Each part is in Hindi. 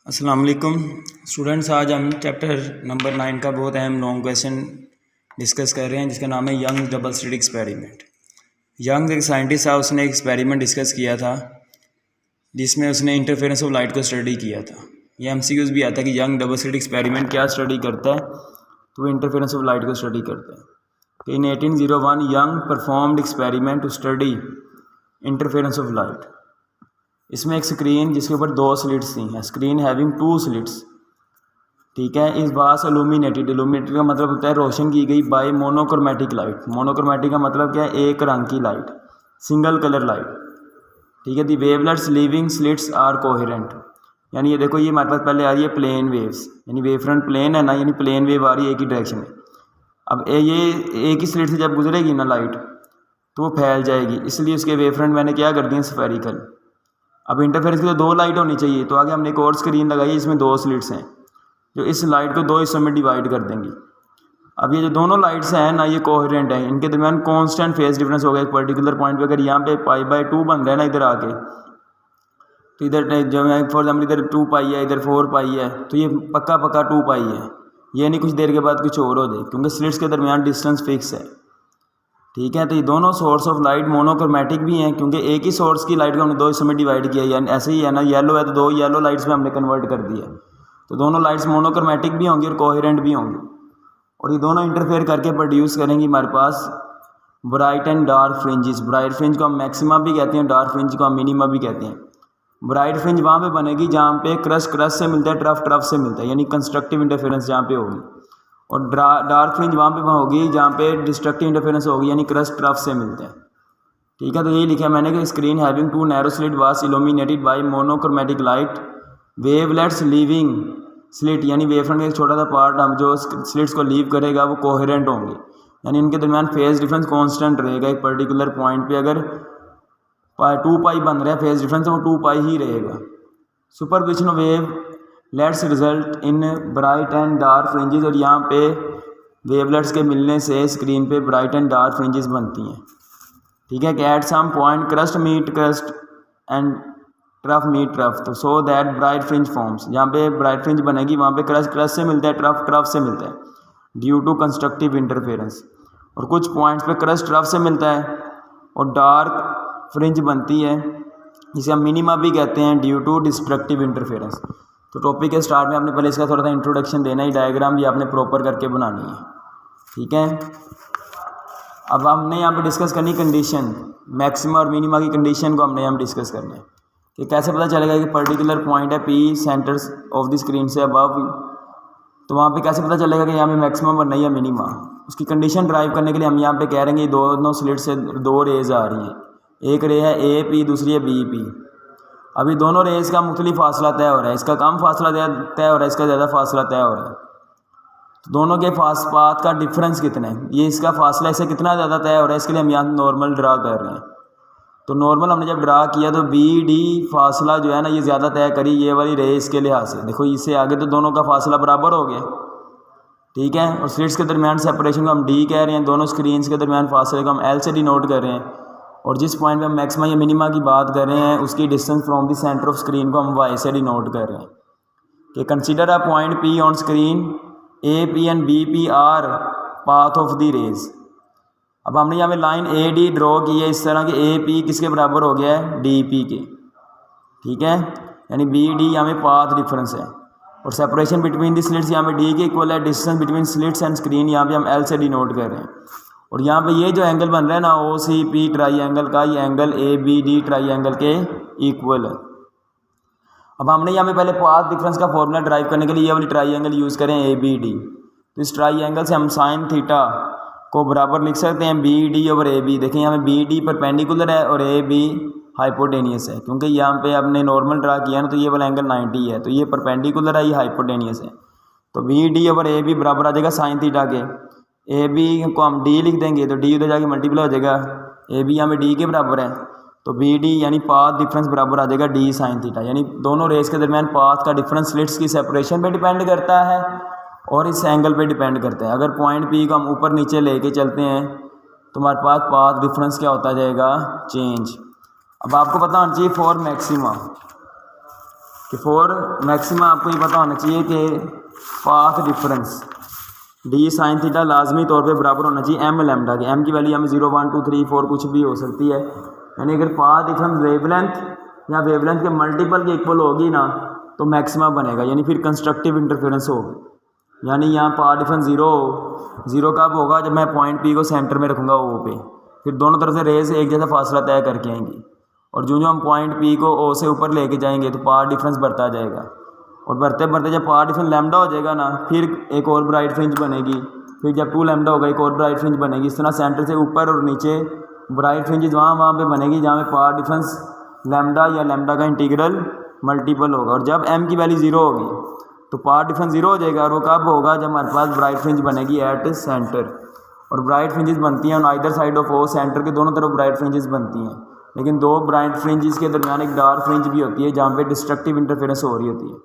अस्सलाम वालेकुम स्टूडेंट्स। आज हम चैप्टर नंबर 9 का बहुत अहम लॉन्ग क्वेश्चन डिस्कस कर रहे हैं जिसका नाम है Young double slit experiment. Young एक साइंटिस्ट था, उसने एक्सपेरिमेंट डिस्कस किया था जिसमें उसने इंटरफेरेंस ऑफ लाइट को स्टडी किया था। ये एमसीक्यूज़ भी आता है कि यंग डबल स्लिट एक्सपेरिमेंट क्या स्टडी करता है, तो वो इंटरफेरेंस ऑफ लाइट को स्टडी करता है। In 1801 Young performed experiment to study interference of light. इसमें एक स्क्रीन जिसके ऊपर 2 स्लिट्स थी, स्क्रीन हैविंग 2 स्लिट्स, ठीक है। इस वास इल्यूमिनेटेड, इल्यूमिनेटेड का मतलब होता है रोशन की गई बाय मोनोक्रोमेटिक लाइट। मोनोक्रोमेटिक का मतलब क्या है? एक रंग की लाइट, सिंगल कलर लाइट, ठीक है। The wavelets leaving slits are coherent, यानी ये देखो, ये हमारे पास पहले आ रही है प्लेन वेव्स, यानी वेव फ्रंट प्लेन है ना, यानी प्लेन वेव आ रही है एक ही डायरेक्शन में। अब ये एक ही स्लिट से जब गुजरेगी ना लाइट तो वो फैल जाएगी, इसलिए उसके वेव फ्रंट मैंने क्या कर दिए, स्फेरिकल। अब इंटरफेरेंस की तो 2 लाइट होनी चाहिए, तो आगे हमने एक और स्क्रीन लगाई, इसमें 2 स्लिट्स हैं जो इस लाइट को 2 हिस्सों में डिवाइड कर देंगी। अब ये जो दोनों लाइट्स हैं ना, ये कोहेरेंट है, इनके दरमियान कांस्टेंट फेज डिफरेंस होगा एक पर्टिकुलर पॉइंट पे। अगर यहाँ पे π/2 बन रहा है ना इधर आके, तो इधर जो है फॉर एग्जाम्पल इधर 2π है, इधर 4π है, तो ये पक्का 2π है। ये नहीं कुछ देर के बाद कुछ और हो जाए, क्योंकि स्लिट्स के दरमियान डिस्टेंस फिक्स है, ठीक है। तो ये दोनों सोर्स ऑफ लाइट मोनोक्रोमेटिक भी हैं, क्योंकि एक ही सोर्स की लाइट को हमने 2 हिस्सों में डिवाइड किया, यानी ऐसे ही है ना, येलो है तो 2 येलो लाइट्स में हमने कन्वर्ट कर दिया, तो दोनों लाइट्स मोनोक्रोमेटिक भी होंगी और कोहेरेंट भी होंगी, और ये दोनों इंटरफेयर करके प्रोड्यूस करेंगी हमारे पास bright and dark fringes. Bright fringe को हम मैक्सिमा भी कहते हैं, डार्क फ्रिंज को हम मिनिमा भी कहते हैं। ब्राइट फ्रिंज वहाँ पे बनेगी जहाँ पे क्रस्ट से मिलता है, ट्रफ से मिलता है, यानी कंस्ट्रक्टिव इंटरफेरेंस जहाँ पे होगी, और डार्क फ्रिंज वहाँ पे होगी जहाँ पे डिस्ट्रक्टिव इंटरफेरेंस होगी, यानी क्रस्ट ट्रफ से मिलते हैं, ठीक है। तो यही लिखा है मैंने कि screen having 2 narrow slit was illuminated by monochromatic light, wavelets leaving slit, यानी वेव फ्रंट का एक छोटा सा पार्ट हम जो स्लिट्स को लीव करेगा वो कोहेरेंट होंगे, यानी इनके दरमियान फेज डिफरेंस कांस्टेंट रहेगा। एक पर्टिकुलर पॉइंट पे अगर 2π बन रहा है फेज डिफरेंस, तो वो 2π ही रहेगा। Superposition of wave let's result in bright and dark fringes, और यहाँ पे वेवलेट्स के मिलने से स्क्रीन पे ब्राइट एंड डार्क फ्रिंजेस बनती हैं, ठीक है। At some point crest meet crest and trough meet trough, तो so that bright fringe forms, जहाँ पे ब्राइट फ्रिंज बनेगी वहाँ पे क्रस्ट से मिलता है, ट्रफ से मिलता है, ड्यू टू कंस्ट्रक्टिव इंटरफेरेंस। और कुछ पॉइंट्स पे क्रस्ट ट्रफ से मिलता है और डार्क फ्रिंज बनती है, जिसे हम मिनिमा भी कहते हैं, ड्यू टू डिस्ट्रक्टिव इंटरफेरेंस। तो टॉपिक के स्टार्ट में आपने पहले इसका थोड़ा सा इंट्रोडक्शन देना है, डायग्राम भी आपने प्रॉपर करके बनानी है, ठीक है। अब हमने यहाँ पे डिस्कस करनी कंडीशन, मैक्सिमा और मिनिमा की कंडीशन को हमने यहाँ डिस्कस करना है कि कैसे पता चलेगा कि पर्टिकुलर पॉइंट है P centre of the screen से अबव, तो वहाँ पे कैसे पता चलेगा कि यहाँ पे मैक्सिमम बनना है या मिनिमा। उसकी कंडीशन ड्राइव करने के लिए हम यहाँ पे कह रहे हैं कि दोनों स्लिट से 2 रेज आ रही हैं, एक रे है AP, दूसरी है BP। अभी दोनों रेस का मुख्तलिफ फासला तय हो रहा है, इसका कम फासला तय हो रहा है, इसका ज़्यादा फासला तय हो रहा है, तो दोनों के पाथ का डिफरेंस कितना है, ये इसका फासला इससे कितना ज़्यादा तय हो रहा है, इसके लिए हम यहाँ नॉर्मल ड्रा कर रहे हैं। तो नॉर्मल हमने जब ड्रा किया तो BD फासला जो है ना, ये ज़्यादा तय करी ये वाली रेस के लिहाज से, देखो इससे आगे तो दोनों का फासला बराबर हो गया, ठीक है। और स्लिट्स के दरमियान सेपरेशन को हम D कह रहे हैं, दोनों स्क्रीन्स के दरमियान फासले को हम L से डिनोट कर रहे हैं, और जिस पॉइंट पे हम मैक्सिमा या मिनिमा की बात कर रहे हैं उसकी distance from the centre of screen को हम Y से डिनोट कर रहे हैं कि consider a point P on screen, AP and BP are path of the rays. अब हमने यहाँ पे लाइन AD ड्रॉ की है इस तरह कि AP किसके बराबर हो गया है, DP के, ठीक है, यानी BD यहाँ पे पाथ डिफरेंस है, और सेपरेशन बिटवीन द स्लिट्स यहाँ पे D के इक्वल है, distance between slits and screen यहाँ पे हम L से डिनोट कर रहे हैं। और यहाँ पे ये जो एंगल बन रहा है ना OCP ट्राइंगल का, ये एंगल ABD ट्राइंगल के इक्वल है। अब हमने यहाँ पे पहले पाथ डिफरेंस का फॉर्मूला ड्राइव करने के लिए ये वाली ट्राइंगल यूज़ करें ABD, तो इस ट्राइंगल से हम साइन थीटा को बराबर लिख सकते हैं BD ओवर AB। देखें यहाँ पे BD परपेंडिकुलर है और AB हाइपोटेनियस है, क्योंकि यहाँ पे आपने नॉर्मल ड्रा किया ना, तो ये वाला एंगल 90 है, तो ये परपेंडिकुलर है, ये हाइपोटेनियस है, तो BD ओवर AB बराबर आ जाएगा साइन थीटा के। AB को हम D लिख देंगे तो D उधर जाके मल्टीप्लाई हो जाएगा, AB यहाँ पे D के बराबर है, तो BD यानी पाथ डिफरेंस बराबर आ जाएगा D साइन थीटा। यानी दोनों रेस के दरमियान पाथ का डिफरेंस स्लिट्स की सेपरेशन पे डिपेंड करता है और इस एंगल पे डिपेंड करता है। अगर पॉइंट P को हम ऊपर नीचे लेके चलते हैं तो हमारे पास पाथ डिफरेंस क्या होता जाएगा, चेंज। अब आपको पता होना चाहिए फॉर मैक्सिमा, कि फॉर मैक्सिमा आपको ये पता होना चाहिए कि path difference D sine theta लाजमी तौर पे बराबर होना चाहिए एम लैम्डा के। एम की वैल्यू हमें 0 1 2 3 4 कुछ भी हो सकती है, यानी अगर पाथ डिफरेंस वेवलेंथ या वेवलेंथ के मल्टीपल के इक्वल होगी ना तो मैक्सिमा बनेगा, यानी फिर कंस्ट्रक्टिव इंटरफेरेंस होगी। यानी यहाँ पाथ डिफरेंस जीरो कब होगा, जब मैं पॉइंट पी को सेंटर में रखूँगा ओ पे, फिर दोनों तरफ से रेज एक जैसा फासला तय करके आएंगी, और जो हम पॉइंट पी को ओ से ऊपर लेके जाएंगे तो पाथ डिफरेंस बढ़ता जाएगा, और बढ़ते बढ़ते जब पाथ डिफरेंस लैम्डा हो जाएगा ना फिर एक और ब्राइट फ्रिंज बनेगी, फिर जब 2 लैम्डा होगा एक और ब्राइट फ्रिंज बनेगी। इस तरह सेंटर से ऊपर और नीचे ब्राइट फ्रिंजेस वहाँ पे बनेगी जहाँ पे पाथ डिफरेंस लैम्डा या लैम्डा का इंटीग्रल मल्टीपल होगा। और जब एम की वैल्यू 0 होगी तो पाथ डिफरेंस 0 हो जाएगा, और वो कब होगा, जब हमारे पास ब्राइट फ्रिंज बनेगी एट सेंटर। और ब्राइट फ्रिंजेस बनती हैं on either side of O, centre के दोनों तरफ ब्राइट फ्रिंजेस बनती हैं, लेकिन 2 ब्राइट फ्रिंजेस के दरमियान एक डार्क फ्रिंज भी होती है जहाँ पे डिस्ट्रक्टिव इंटरफेरेंस हो रही होती है।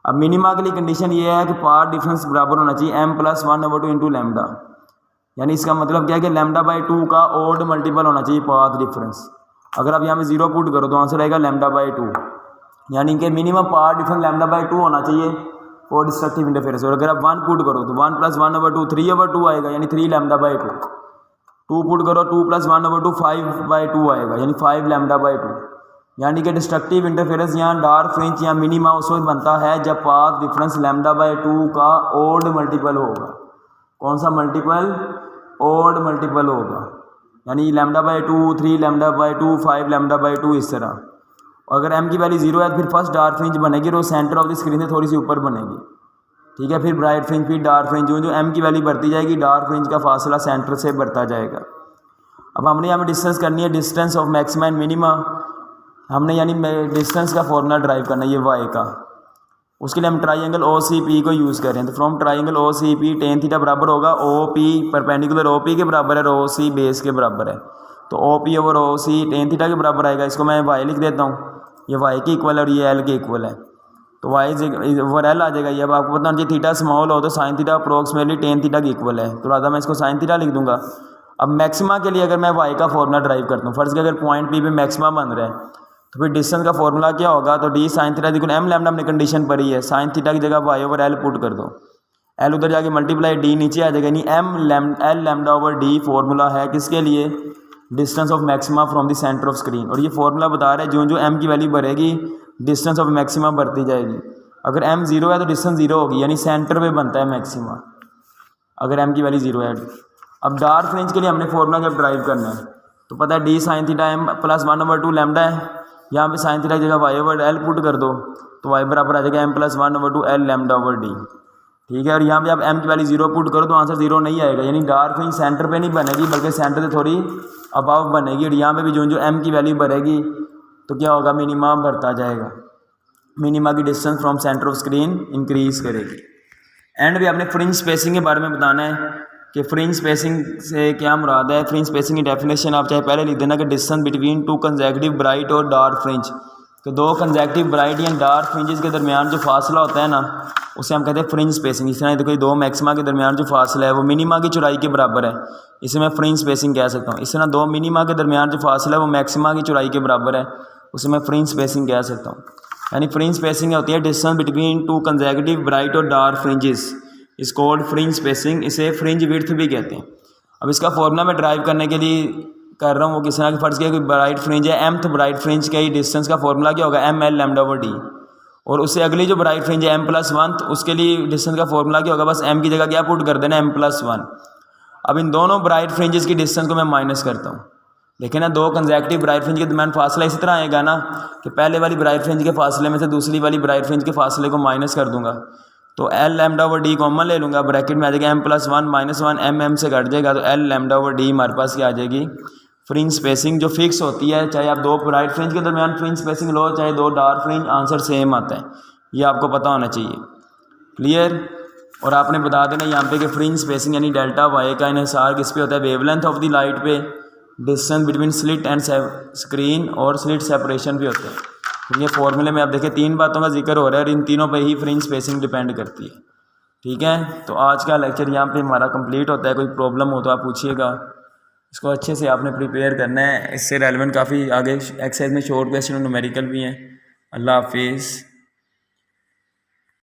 अब मिनिमा के लिए कंडीशन ये है कि पाथ डिफरेंस बराबर होना चाहिए m + 1/2 इंटू लैम्डा, यानी इसका मतलब क्या है कि λ/2 का ओड मल्टीपल होना चाहिए पाथ डिफरेंस। अगर आप यहाँ पे 0 पुट करो तो आंसर आएगा λ/2, यानी कि मिनिमम पाथ डिफरेंस λ/2 होना चाहिए फॉर डिस्ट्रक्टिव इंटरफेरेंस। और अगर आप 1 पुट करो तो 1 + 1/2 3/2 आएगा, यानी 3 λ/2। 2 पुट करो 2 + 1/2 5/2 आएगा, यानी 5 λ/2। यानी कि डिस्ट्रक्टिव इंटरफेरेंस यहाँ डार्क फ्रिंज या मिनिमा उस वक्त बनता है जब पाथ डिफरेंस λ/2 का ओड मल्टीपल होगा। कौन सा मल्टीपल? ओड मल्टीपल होगा, यानी λ/2 3 λ/2 5 λ/2 इस तरह। अगर m की वैल्यू 0 है तो फिर फर्स्ट डार्क फ्रिंज बनेगी और वो सेंटर ऑफ द स्क्रीन से थोड़ी सी ऊपर बनेगी, ठीक है। फिर ब्राइट फ्रिंज, फिर डार्क फ्रिंज, जो m की वैल्यू बढ़ती जाएगी डार्क फ्रिंज का फासला सेंटर से बढ़ता जाएगा। अब हमने यहाँ पे डिस्टेंस करनी है, distance of maxima and minima. हमने यानी डिस्टेंस का फॉर्मूला ड्राइव करना है ये y का। उसके लिए हम ट्राइंगल OCP को यूज़ करें, तो from triangle OCP tan theta बराबर होगा OP परपेंडिकुलर OP के बराबर है और OC बेस के बराबर है, तो OP over OC tan theta के बराबर आएगा। इसको मैं y लिख देता हूँ, ये y के इक्वल है और ये l के इक्वल है, तो y ओवर l आ जाएगा। ये अब आपको पता होना चाहिए थीटा स्मॉल हो तो sine theta approximately tan theta के इक्वल है, तो राधा मैं इसको साइन थीटा लिख दूंगा। अब मैक्सिमा के लिए अगर मैं y का फॉर्मूला ड्राइव करता हूँ, फर्स्ट के अगर पॉइंट P पे मैक्सिमा बन रहा है तो फिर डिस्टेंस का फॉर्मूला क्या होगा, तो डी साइन थीटा देखो m लैम्डा हमने कंडीशन पढ़ी है, साइन थीटा की जगह y ओवर l पुट कर दो, l उधर जाके मल्टीप्लाई d नीचे आ जाएगा, यानी l lambda over d formula है किसके लिए, distance of maxima from the centre of screen. और ये फॉर्मूला बता रहा है जो जो m की वैल्यू बढ़ेगी डिस्टेंस ऑफ मैक्सिमा बढ़ती जाएगी। अगर m 0 है तो डिस्टेंस 0 होगी, यानी सेंटर पे बनता है मैक्सिमा अगर m की वैल्यू 0 है। अब डार्क फ्रिंज के लिए हमने फॉर्मूला जब ड्राइव करना है तो पता है D sine theta m + 1/2 lambda है, यहाँ पे साइन थीटा की जगह y ओवर l पुट कर दो तो y बराबर आ जाएगा m + 1/2 l lambda over d, ठीक है। और यहाँ पे आप m की वैल्यू 0 पुट करो तो आंसर 0 नहीं आएगा, यानी डार्क फ्रिंज सेंटर पे नहीं बनेगी बल्कि सेंटर से थोड़ी अबाव बनेगी। और यहाँ पे भी जो जो m की वैल्यू बढ़ेगी तो क्या होगा, मिनिमा बढ़ता जाएगा, मिनिमा की distance from centre of screen increase करेगी। एंड भी आपने फ्रिंज स्पेसिंग के बारे में बताना है कि फ्रिंज स्पेसिंग से क्या मुराद है। फ्रिंज स्पेसिंग की डेफिनेशन आप चाहे पहले लिख देना कि डिस्टेंस बिटवीन 2 कंसेक्यूटिव ब्राइट और डार्क फ्रिंज, तो 2 कंसेक्यूटिव ब्राइट या डार्क फ्रिंजेस के दरमियान जो फासला होता है ना उसे हम कहते हैं फ्रिंज स्पेसिंग। इस तरह देखो 2 मैक्सिमा के दरमियान जो फासला है वो मिनिमा की चौड़ाई के बराबर है, इसे मैं फ्रिंज स्पेसिंग कह सकता हूँ। इस तरह 2 मिनिमा के दरमियान जो फासला है वो मैक्सिमा की चौड़ाई के बराबर है, उसे मैं फ्रिंज स्पेसिंग कह सकता हूँ। यानी फ्रिंज स्पेसिंग होती है डिस्टेंस बिटवीन 2 कंसेक्यूटिव ब्राइट और डार्क फ्रिंजेस, इस कॉल्ड फ्रिंज स्पेसिंग, इसे फ्रिंज विड्थ भी कहते हैं। अब इसका फॉर्मूला मैं ड्राइव करने के लिए कर रहा हूँ वो किस तरह की, फर्ज किया कोई ब्राइट फ्रिंज है mth ब्राइट फ्रिंज का ही डिस्टेंस का फॉर्मूला क्या होगा, m l lambda over d, और उससे अगली जो ब्राइट फ्रिंज है m + 1 उसके लिए डिस्टेंस का फॉर्मूला क्या होगा, बस m की जगह क्या पुट कर देना m + 1। अब इन दोनों ब्राइट फ्रिंजेस की डिस्टेंस को मैं माइनस करता हूँ, देखिए ना 2 कंसेक्यूटिव ब्राइट फ्रिंज के दरमियान फासला इसी तरह आएगा ना कि पहले वाली ब्राइट फ्रिंज के फासले में से दूसरी वाली ब्राइट फ्रिंज के फासले को माइनस कर दूंगा, तो l lambda over d common ले लूँगा, ब्रैकेट में आ जाएगा m + 1 - 1 m से घट जाएगा, तो l लैम्डा ओवर d हमारे पास क्या आ जाएगी, फ्रिंज स्पेसिंग जो फिक्स होती है। चाहे आप 2 ब्राइट फ्रिंज के दरमियान फ्रिंज स्पेसिंग लो चाहे 2 डार्क फ्रिंज, आंसर सेम आता है, ये आपको पता होना चाहिए। क्लियर। और आपने बता देना यहाँ पे कि फ्रिंज स्पेसिंग यानी डेल्टा वाई का इन्हिसार किस पे होता है, वेवलेंथ ऑफ द लाइट पे, distance between slit and screen और स्लिट सेपरेशन भी होते हैं। तो ये फॉर्मूले में आप देखिए 3 बातों का जिक्र हो रहा है और इन तीनों पे ही फ्रिंज स्पेसिंग डिपेंड करती है। ठीक है, तो आज का लेक्चर यहाँ पे हमारा कंप्लीट होता है। कोई प्रॉब्लम हो तो आप पूछिएगा, इसको अच्छे से आपने प्रिपेयर करना है। इससे रेलेवेंट काफ़ी आगे एक्सरसाइज में शॉर्ट क्वेश्चन और न्यूमेरिकल भी हैं। अल्लाह हाफिज़।